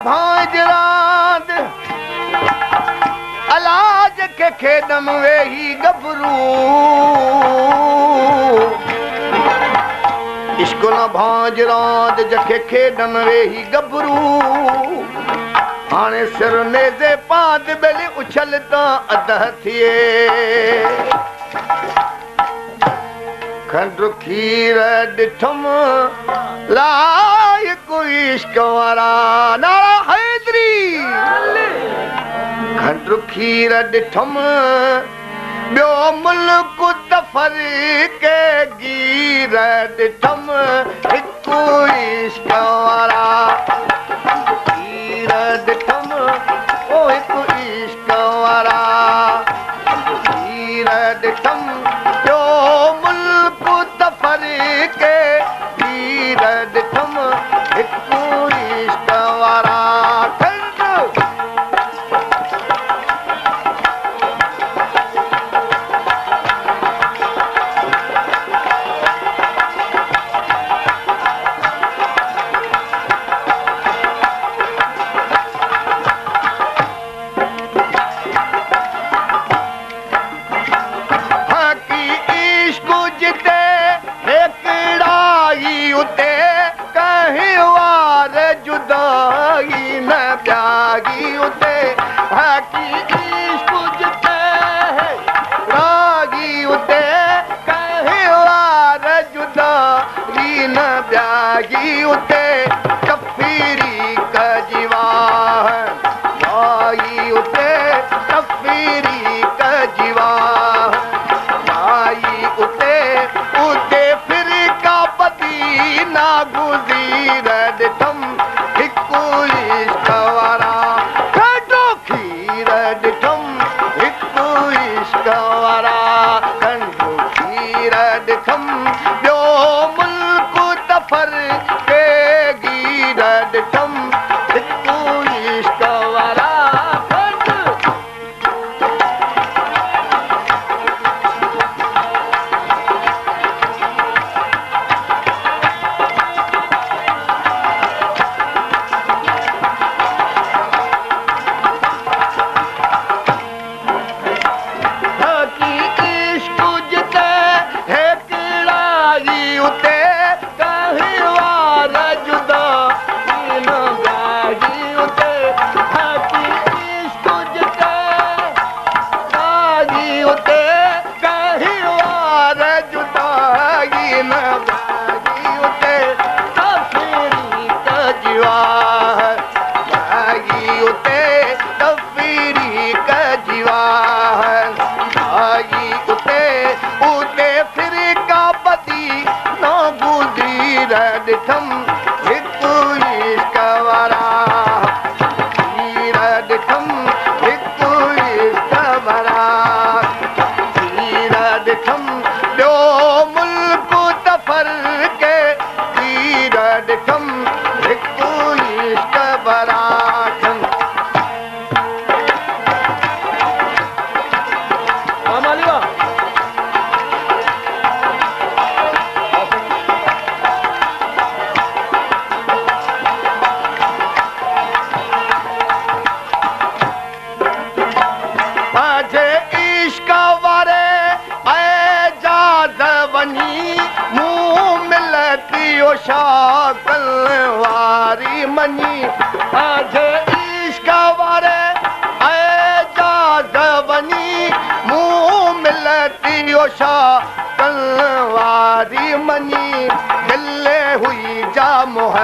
भांजरांद अलाज के खेदम वेही गबरू इश्क न भांजरांद जखे खेदम वेही गबरू हाणे सिर नेज़े पाद बेली उछल ता अदह थिए खंड खीर ॾिठम लाइक़ इश्क वारा नारा हैदरी खंड खीर ॾिठम ॿियो मुल्क दफ़र के गीर ॾिठम हिकु इश्क वारा खीर ॾिठम ओ हिकु इश्क वारा खीर ॾिठम ॿियो मुल्क दफ़र के गीर ॾिठम हिकु इश्क वारा मनी दिल हुई जा मोह